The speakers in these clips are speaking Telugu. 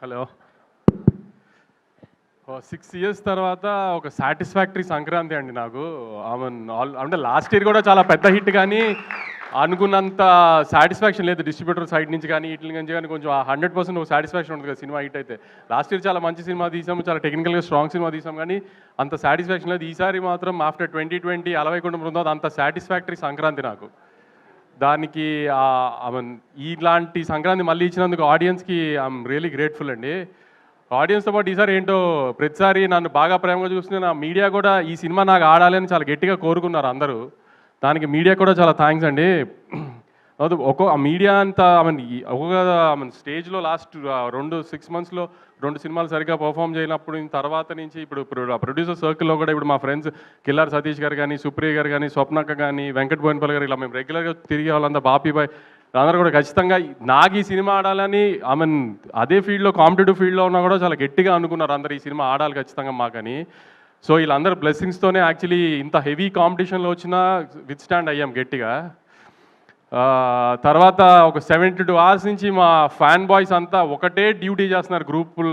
హలో. 6 ఇయర్స్ తర్వాత ఒక సాటిస్ఫాక్టరీ సంక్రాంతి అండి నాకు. అంటే లాస్ట్ ఇయర్ కూడా చాలా పెద్ద హిట్, కానీ అనుకున్నంత సాటిస్ఫాక్షన్ లేదు డిస్ట్రిబ్యూటర్ సైడ్ నుంచి కానీ వీటి నుంచి కానీ. కొంచెం 100% ఒక సాటిస్ఫాక్షన్ ఉంటుంది కదా సినిమా హిట్ అయితే. లాస్ట్ ఇయర్ చాలా మంచి సినిమా తీసాము, చాలా టెక్నికల్గా స్ట్రాంగ్ సినిమా తీసాం, కానీ అంత సాటిస్ఫాక్షన్ లేదు. ఈసారి మాత్రం ఆఫ్టర్ 2020 అలవైకుంఠం బృందావన్ అంత సాటిస్ఫాక్టరీ సంక్రాంతి నాకు. దానికి ఇలాంటి సంక్రాంతి మళ్ళీ ఇచ్చినందుకు ఆడియన్స్కి ఐఎమ్ రియలీ గ్రేట్ఫుల్ అండి. ఆడియన్స్తో పాటు ఈసారి ఏంటో ప్రతిసారి నన్ను బాగా ప్రేమగా చూస్తున్న నా మీడియా కూడా ఈ సినిమా నాకు ఆడాలి అని చాలా గట్టిగా కోరుకున్నారు అందరూ. దానికి మీడియా కూడా చాలా థ్యాంక్స్ అండి. మీడియా అంతా ఒక్కొక్క స్టేజ్లో లాస్ట్ 6 monthsలో 2 సినిమాలు సరిగ్గా పర్ఫామ్ చేయనప్పుడు తర్వాత నుంచి ఇప్పుడు ప్రొడ్యూసర్ సర్కిల్లో కూడా ఇప్పుడు మా ఫ్రెండ్స్ కిల్లార్ సతీష్ గారు కానీ, సుప్రియ గారు కానీ, స్వప్నక్క కానీ, వెంకట్ బోయినపల్లి గారు, ఇలా మేము రెగ్యులర్గా తిరిగే వాళ్ళంతా, బాపీబాయ్ అందరూ కూడా ఖచ్చితంగా నాకు ఈ సినిమా ఆడాలని అదే ఫీల్డ్లో కాంపిటేటివ్ ఫీల్డ్లో ఉన్నా కూడా చాలా గట్టిగా అనుకున్నారు అందరు ఈ సినిమా ఆడాలి ఖచ్చితంగా మాకని. సో వీళ్ళందరూ బ్లెస్సింగ్స్తోనే యాక్చువల్లీ ఇంత హెవీ కాంపిటీషన్లో వచ్చినా విత్ స్టాండ్ అయ్యాం గట్టిగా. తర్వాత ఒక 72 hours నుంచి మా ఫ్యాన్ బాయ్స్ అంతా ఒకటే డ్యూటీ చేస్తున్నారు గ్రూపులు,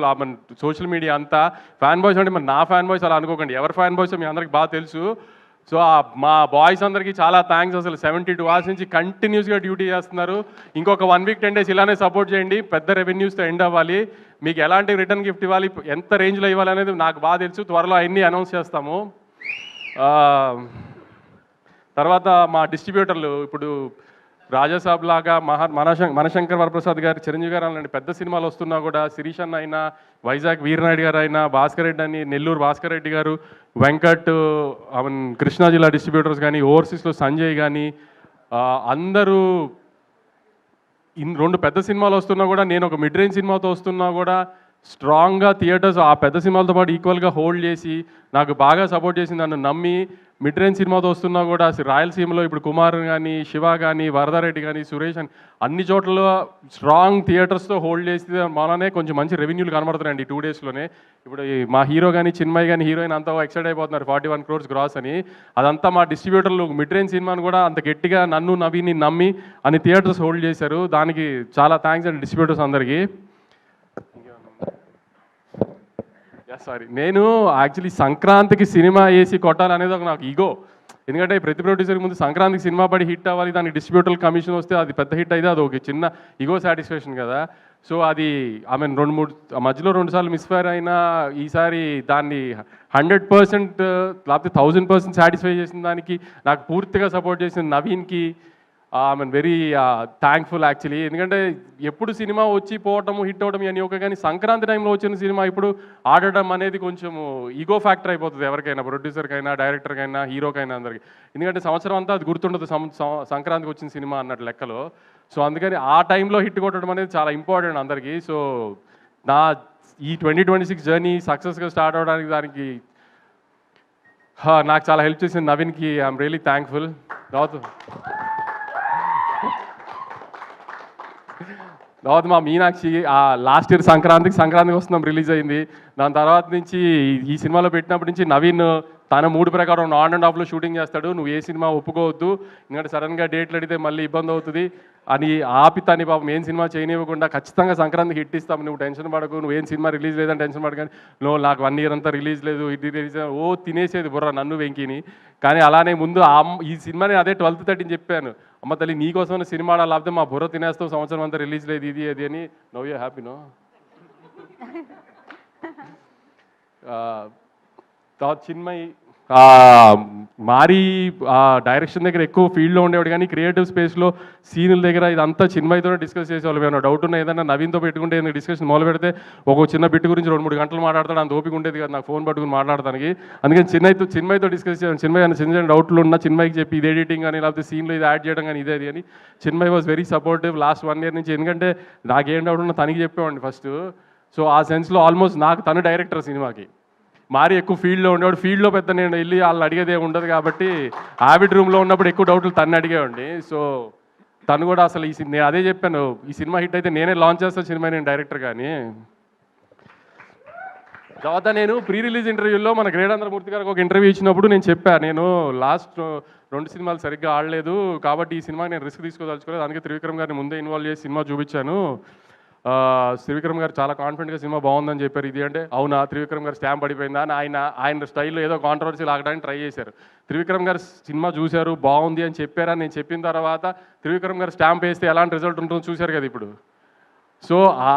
సోషల్ మీడియా అంతా. ఫ్యాన్ బాయ్స్ అంటే మరి నా ఫ్యాన్ బాయ్స్ అలా అనుకోకండి, ఎవరి ఫ్యాన్ బాయ్స్ మీ అందరికి బాగా తెలుసు. సో మా బాయ్స్ అందరికీ చాలా థ్యాంక్స్. అసలు 72 hours నుంచి కంటిన్యూస్గా డ్యూటీ చేస్తున్నారు. ఇంకొక 1 week 10 days ఇలానే సపోర్ట్ చేయండి. పెద్ద రెవెన్యూస్తో ఎండ్ అవ్వాలి. మీకు ఎలాంటి రిటర్న్ గిఫ్ట్ ఇవ్వాలి, ఎంత రేంజ్లో ఇవ్వాలి అనేది నాకు బాగా తెలుసు. త్వరలో అన్నీ అనౌన్స్ చేస్తాము. తర్వాత మా డిస్ట్రిబ్యూటర్లు ఇప్పుడు రాజాసాబ్ లాగా మనశంకర్ వరప్రసాద్ గారు, చిరంజీవి గారు అలాంటి పెద్ద సినిమాలు వస్తున్నా కూడా, శిరీష్ అన్న అయినా, వైజాగ్ వీరనాయుడు గారు అయినా, భాస్కర్ రెడ్డి అని, నెల్లూరు భాస్కర్ రెడ్డి గారు, వెంకట్, కృష్ణా జిల్లా డిస్ట్రిబ్యూటర్స్ కానీ, ఓవర్సీస్లో సంజయ్ కానీ, అందరూ 2 పెద్ద సినిమాలు వస్తున్నా కూడా, నేను ఒక మిడ్ రేంజ్ సినిమాతో వస్తున్నా కూడా స్ట్రాంగ్గా థియేటర్స్ ఆ పెద్ద సినిమాలతో పాటు ఈక్వల్గా హోల్డ్ చేసి నాకు బాగా సపోర్ట్ చేసి నన్ను నమ్మి మిడ్ రేంజ్ సినిమాతో వస్తున్నా కూడా రాయలసీమలో ఇప్పుడు కుమార్ కానీ, శివ కానీ, వరదారెడ్డి కానీ, సురేష్ అని అన్ని చోట్ల స్ట్రాంగ్ థియేటర్స్తో హోల్డ్ చేసి మననే కొంచెం మంచి రెవెన్యూలు కనబడుతున్నాయండి 2 daysలోనే. ఇప్పుడు మా హీరో కానీ, చిన్మయ్ కానీ, హీరోయిన్ అంతా ఎక్సైట్ అయిపోతున్నారు 41 crores గ్రాస్ అని. అదంతా మా డిస్ట్రిబ్యూటర్లు మిడ్ రేంజ్ సినిమాను కూడా అంత గట్టిగా నన్ను నవీని నమ్మి అన్ని థియేటర్స్ హోల్డ్ చేశారు. దానికి చాలా థ్యాంక్స్ అండి డిస్ట్రిబ్యూటర్స్ అందరికీ. సారీ, నేను యాక్చువల్లీ సంక్రాంతికి సినిమా వేసి కొట్టాలనేది ఒక నాకు ఈగో. ఎందుకంటే ప్రతి ప్రొడ్యూసర్కి ముందు సంక్రాంతికి సినిమా పడి హిట్ అవ్వాలి, దానికి డిస్ట్రిబ్యూటర్ కమిషన్ వస్తే అది పెద్ద హిట్ అయితే అది ఒక చిన్న ఈగో సాటిస్ఫాక్షన్ కదా. సో అది 2-3 మధ్యలో 2 సార్లు మిస్ఫైర్ అయినా ఈసారి దాన్ని 100% లేకపోతే 1000% సాటిస్ఫై చేసిన దానికి నాకు పూర్తిగా సపోర్ట్ చేసిన నవీన్కి వెరీ థ్యాంక్ఫుల్ యాక్చువల్లీ. ఎందుకంటే ఎప్పుడు సినిమా వచ్చి పోవటము, హిట్ అవ్వడం అని ఒక, కానీ సంక్రాంతి టైంలో వచ్చిన సినిమా ఇప్పుడు ఆడడం అనేది కొంచెం ఈగో ఫ్యాక్టర్ అయిపోతుంది ఎవరికైనా, ప్రొడ్యూసర్కైనా, డైరెక్టర్కైనా, హీరోకైనా అందరికి. ఎందుకంటే సంవత్సరం అంతా అది గుర్తుండదు సంక్రాంతికి వచ్చిన సినిమా అన్నట్టు లెక్కలో. సో అందుకని ఆ టైంలో హిట్ కొట్టడం అనేది చాలా ఇంపార్టెంట్ అందరికీ. సో నా ఈ 2026 జర్నీ సక్సెస్గా స్టార్ట్ అవ్వడానికి దానికి నాకు చాలా హెల్ప్ చేసిన నవీన్కి ఐఎమ్ రియలీ థ్యాంక్ఫుల్. తర్వాత మా మీనాక్షి లాస్ట్ ఇయర్ సంక్రాంతికి వస్తున్నాం రిలీజ్ అయింది. దాని తర్వాత నుంచి ఈ సినిమాలో పెట్టినప్పటి నుంచి నవీన్ తన మూడు ప్రకారం ఆన్ అండ్ ఆఫ్లో షూటింగ్ చేస్తాడు. నువ్వు ఏ సినిమా ఒప్పుకోవద్దు, ఎందుకంటే సడన్గా డేట్లు అడిగితే మళ్ళీ ఇబ్బంది అవుతుంది అని ఆపితాని పాపం ఏం సినిమా చేయనివ్వకుండా ఖచ్చితంగా సంక్రాంతికి హిట్ ఇస్తాము, నువ్వు టెన్షన్ పడకు, నువ్వేం సినిమా రిలీజ్ లేదని టెన్షన్ పడకని. నువ్వు నాకు 1 year అంతా రిలీజ్ లేదు, ఇది రిలీజ్ తినేసేది బుర్ర నన్ను వెంకిని. కానీ అలానే ముందు ఈ సినిమాని అదే 12th 13 చెప్పాను, అమ్మ తల్లి నీకోసం సినిమా లేకపోతే మా బుర్ర తినేస్తావు, సంవత్సరం అంతా రిలీజ్ లేదు ఇది అది అని. Now you హ్యాపీనో. చిన్మయ్ మారి డైరెక్షన్ దగ్గర ఎక్కువ ఫీల్డ్లో ఉండేవాడు, కానీ క్రియేటివ్ స్పేస్లో సీనుల దగ్గర ఇదంతా చిన్మయ్తోనే డిస్కస్ చేసేవాళ్ళు. ఏమైనా డౌట్ ఉన్నా ఏదైనా నవీన్తో పెట్టుకుంటే డిస్కషన్ మొదలు పెడితే ఒక చిన్న బిట్ గురించి 2-3 గంటలు మాట్లాడతాడు. అంత ఓపిక ఉండేది కదా నాకు ఫోన్ పట్టుకుని మాట్లాడటానికి. అందుకని చిన్మయ్తో డిస్కస్ చేయాలి. చిన్మయ్ అని చిన్న డౌట్లు ఉన్నా చిన్మయ్కి చెప్పి ఇది ఎడిటింగ్ కానీ లేకపోతే సీన్లో ఇది యాడ్ చేయడం కానీ ఇదే అది అని. Chinmay was very supportive last 1 year నుంచి. ఎందుకంటే నాకేం డౌట్ ఉన్నా తనకి చెప్పేవాడిని ఫస్ట్. సో ఆ సెన్స్లో ఆల్మోస్ట్ నాకు తను డైరెక్టర్ సినిమాకి. మారి ఎక్కువ ఫీల్డ్లో ఉండేవాడు, ఫీల్డ్లో పెద్ద నేను వెళ్ళి వాళ్ళని అడిగేదే ఉండదు కాబట్టి హ్యాబిట్ రూమ్లో ఉన్నప్పుడు ఎక్కువ డౌట్లు తను అడిగేవాడిని. సో తను కూడా అసలు నేను అదే చెప్పాను, ఈ సినిమా హిట్ అయితే నేనే లాంచ్ చేస్తాను సినిమా, నేను డైరెక్టర్ కానీ. తర్వాత నేను ప్రీ రిలీజ్ ఇంటర్వ్యూలో మన గ్రేడాంధ్రమూర్తి గారికి ఒక ఇంటర్వ్యూ ఇచ్చినప్పుడు నేను చెప్పాను, నేను లాస్ట్ 2 సినిమాలు సరిగ్గా ఆడలేదు కాబట్టి ఈ సినిమా నేను రిస్క్ తీసుకోదలుచుకోలేదు, అందుకే త్రివిక్రమ్ గారిని ముందే ఇన్వాల్వ్ చేసి సినిమా చూపించాను. త్రివిక్రమ్ గారు చాలా కాన్ఫిడెంట్గా సినిమా బాగుందని చెప్పారు. ఇది అంటే అవునా త్రివిక్రమ్ గారు స్టాంప్ పడిపోయిందా అని ఆయన స్టైల్లో ఏదో కాంట్రవర్సీ లాగడానికి ట్రై చేశారు. త్రివిక్రమ్ గారు సినిమా చూశారు, బాగుంది అని చెప్పారని నేను చెప్పిన తర్వాత త్రివిక్రమ్ గారు స్టాంప్ వేస్తే ఎలాంటి రిజల్ట్ ఉంటుందో చూశారు కదా ఇప్పుడు. సో ఆ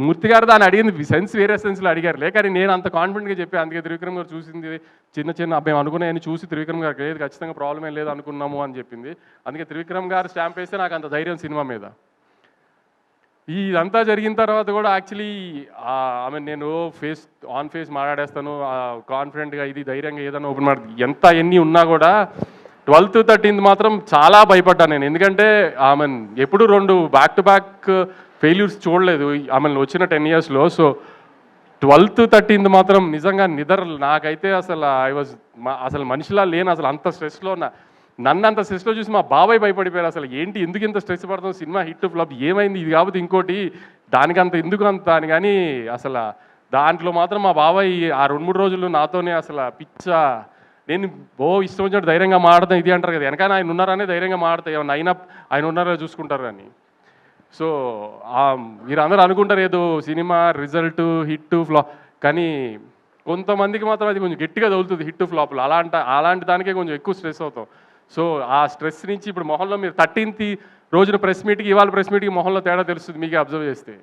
మూర్తి గారు దాన్ని అడిగింది సెన్స్ వేరే సెన్స్లో అడిగారు కానీ నేను అంత కాన్ఫిడెంట్గా చెప్పాను. అందుకే త్రివిక్రమ్ గారు చూసింది చిన్న మేము అనుకున్నాయని చూసి త్రివిక్రమ్ గారికి లేదు ఖచ్చితంగా ప్రాబ్లం ఏం లేదు అనుకున్నాము అని చెప్పింది. అందుకే త్రివిక్రమ్ గారు స్టాంప్ వేస్తే నాకు అంత ధైర్యం సినిమా మీద. ఇదంతా జరిగిన తర్వాత కూడా యాక్చువల్లీ నేను ఆన్ ఫేస్ మాట్లాడేస్తాను కాన్ఫిడెంట్గా, ఇది ధైర్యంగా ఏదైనా ఓపెన్ ఎన్ని ఉన్నా కూడా 12th 13th మాత్రం చాలా భయపడ్డాను నేను. ఎందుకంటే ఎప్పుడు 2 బ్యాక్ టు బ్యాక్ ఫెయిల్యూర్స్ చూడలేదు వచ్చిన 10 yearsలో. సో 12th 13th మాత్రం నిజంగా నాకైతే అసలు మనిషిలా లేను, అసలు అంత స్ట్రెస్లో నన్ను అంత స్ట్రెస్లో చూసి మా బాబాయ్ భయపడిపోయారు. అసలు ఏంటి ఎందుకు ఇంత స్ట్రెస్ పడుతుంది, సినిమా హిట్ ఫ్లాప్ ఏమైంది, ఇది కాకపోతే ఇంకోటి దానికంత ఎందుకు అంత అని. కానీ అసలు దాంట్లో మాత్రం మా బాబాయ్ ఆ 2-3 రోజులు నాతోనే అసలు నేను ఇష్టం వచ్చినట్టు ధైర్యంగా మాడతాను ఇది అంటారు కదా, వెనకాల ఆయన ఉన్నారనే ధైర్యంగా మాడతాయి, ఏమన్నా అయినా ఆయన ఉన్నారో చూసుకుంటారు అని. సో మీరు అందరూ అనుకుంటారు ఏదో సినిమా రిజల్ట్ హిట్ ఫ్లాప్, కానీ కొంతమందికి మాత్రం అది కొంచెం గట్టిగా తగులుతుంది హిట్ ఫ్లాప్లు. అలాంటి దానికే కొంచెం ఎక్కువ స్ట్రెస్ అవుతాం. సో ఆ స్ట్రెస్ నుంచి ఇప్పుడు మొహంలో మీరు 13th రోజున ప్రెస్ మీట్కి ఇవాళ ప్రెస్ మీట్కి మొహంలో తేడా తెలుస్తుంది మీకే అబ్జర్వ్ చేస్తే.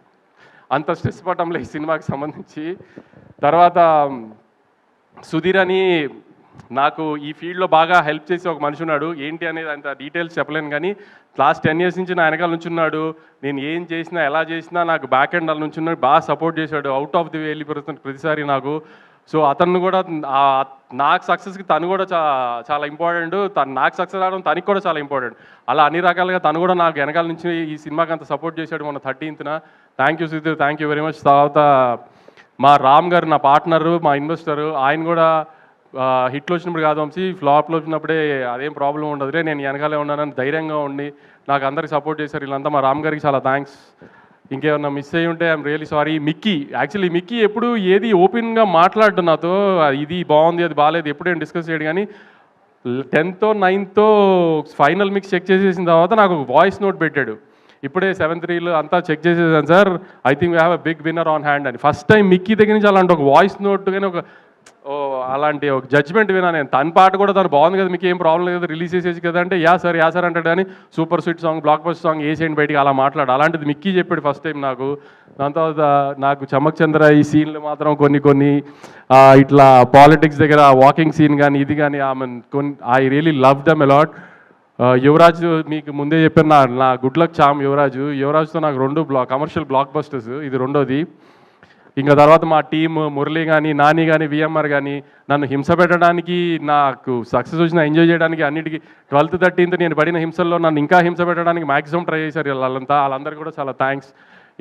అంత స్ట్రెస్ పడటంలో ఈ సినిమాకి సంబంధించి. తర్వాత సుధీర్ అని నాకు ఈ ఫీల్డ్లో బాగా హెల్ప్ చేసి ఒక మనిషి ఉన్నాడు. ఏంటి అనేది అంత డీటెయిల్స్ చెప్పలేను కానీ లాస్ట్ 10 years నుంచి నా వెనకాల నుంచి ఉన్నాడు. నేను ఏం చేసినా ఎలా చేసినా నాకు బ్యాక్ ఎండ్ అలా నుంచి ఉన్నాడు, బాగా సపోర్ట్ చేశాడు. అవుట్ ఆఫ్ ది వే వెళ్ళిపోతుంది ప్రతిసారి నాకు. సో అతను కూడా నాకు సక్సెస్కి తను కూడా చాలా ఇంపార్టెంట్, నాకు సక్సెస్ రావడం తనకి కూడా చాలా ఇంపార్టెంట్. అలా అన్ని రకాలుగా తను కూడా నాకు వెనకాల నుంచి ఈ సినిమాకి అంత సపోర్ట్ చేశాడు మొన్న 13th. Thank you Sudheer, thank you very much. తర్వాత మా రామ్ గారు నా పార్ట్నరు, మా ఇన్వెస్టరు, ఆయన కూడా హిట్లు వచ్చినప్పుడు కాదు వంశీ, ఫ్లాప్లో వచ్చినప్పుడే అదేం ప్రాబ్లం ఉండదులే, నేను వెనకాలే ఉన్నానని ధైర్యంగా ఉండి నాకు అందరికి సపోర్ట్ చేశారు వీళ్ళంతా. మా రామ్ గారికి చాలా థ్యాంక్స్. ఇంకేమన్నా మిస్ అయ్యి ఉంటే ఐఎమ్ రియలీ సారీ. మిక్కీ ఎప్పుడు ఏది ఓపెన్గా మాట్లాడు నాతో, ఇది బాగుంది అది బాగాలేదు ఎప్పుడేం డిస్కస్ చేయడు. కానీ 10th 9th final mix check చేసేసిన తర్వాత నాకు ఒక వాయిస్ నోట్ పెట్టాడు. ఇప్పుడే 7-3 అంతా చెక్ చేసేసాను sir, I think we have a big winner on hand అని. ఫస్ట్ టైం మిక్కీ దగ్గర నుంచి అలాంటి ఒక వాయిస్ నోట్ కానీ అలాంటి ఒక జడ్జ్మెంట్ వినా నేను. తన పాట కూడా తను బాగుంది కదా, మీకు ఏం ప్రాబ్లం లేదు రిలీజ్ చేసేసి కదా అంటే యా సార్ అంటాడు. కానీ super sweet song, block buster song వేసేయండి బయటికి అలా మాట్లాడు. అలాంటిది మిక్కీ చెప్పాడు ఫస్ట్ టైం నాకు. దాని తర్వాత నాకు చమక్ చంద్ర ఈ సీన్లు మాత్రం కొన్ని ఇట్లా పాలిటిక్స్ దగ్గర వాకింగ్ సీన్ కానీ ఇది కానీ I really love them a lot. Yuvraj మీకు ముందే చెప్పాను, నా గుడ్ లక్ చామ్ యువరాజ్తో నాకు 2 కమర్షియల్ బ్లాక్ బస్టర్స్, ఇది రెండోది. ఇంకా తర్వాత మా టీమ్ మురళి కానీ నాని కానీ విఎంఆర్ కానీ నన్ను హింస పెట్టడానికి, నాకు సక్సెస్ వచ్చిన ఎంజాయ్ చేయడానికి అన్నిటికీ 12th 13th నేను పడిన హింసల్లో నన్ను ఇంకా హింస పెట్టడానికి మ్యాక్సిమం ట్రై చేశారు వాళ్ళందరికీ కూడా చాలా థ్యాంక్స్.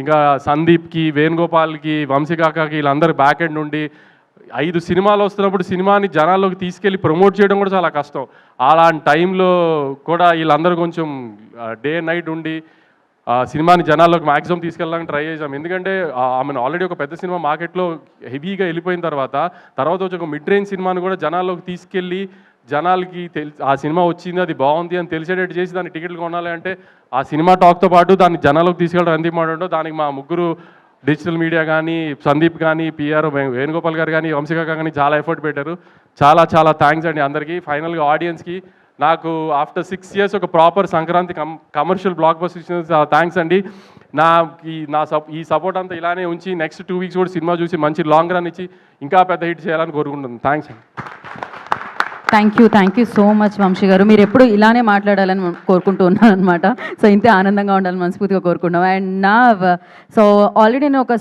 ఇంకా సందీప్కి, వేణుగోపాల్కి, వంశీకాకాకి వీళ్ళందరూ బ్యాక్ ఎండ్ నుండి 5 సినిమాలు వస్తున్నప్పుడు సినిమాని జనాల్లోకి తీసుకెళ్ళి ప్రమోట్ చేయడం కూడా చాలా కష్టం. అలాంటి టైంలో కూడా వీళ్ళందరూ కొంచెం డే నైట్ ఉండి సినిమాని జనాల్లోకి మ్యాక్సిమం తీసుకెళ్ళడానికి ట్రై చేసాం. ఎందుకంటే ఆల్రెడీ ఒక పెద్ద సినిమా మార్కెట్లో హెవీగా వెళ్ళిపోయిన తర్వాత వచ్చి ఒక మిడ్ రేంజ్ సినిమాని కూడా జనాల్లోకి తీసుకెళ్ళి జనాలకి ఆ సినిమా వచ్చింది అది బాగుంది అని తెలిసేటట్టు చేసి దాన్ని టికెట్లు కొనాలి అంటే ఆ సినిమా టాక్తో పాటు దాన్ని జనాల్లోకి తీసుకెళ్ళడం ఎంత ఇంపార్టెంటో దానికి మా ముగ్గురు డిజిటల్ మీడియా కానీ, సందీప్ కానీ, పిఆర్ వేణుగోపాల్ గారు కానీ, వంశీకాక కానీ చాలా ఎఫర్ట్ పెట్టారు. చాలా థ్యాంక్స్ అండి అందరికీ. ఫైనల్గా ఆడియన్స్కి నాకు ఆఫ్టర్ 6 years ఒక proper Sankranti commercial block buster ఇచ్చిన చాలా థ్యాంక్స్ అండి. ఈ సపోర్ట్ అంతా ఇలానే ఉంచి నెక్స్ట్ 2 weeks కూడా సినిమా చూసి మంచి లాంగ్ రన్ ఇచ్చి ఇంకా పెద్ద హిట్ చేయాలని కోరుకుంటున్నాను. థ్యాంక్స్ అండి. Thank you so much Vamsi garu. మీరు ఎప్పుడు ఇలానే మాట్లాడాలని కోరుకుంటూ ఉన్నాను అనమాట. సో ఇంతే ఆనందంగా ఉండాలని మనస్ఫూర్తిగా కోరుకుంటున్నాం. అండ్ సో ఆల్రెడీ నేను ఒక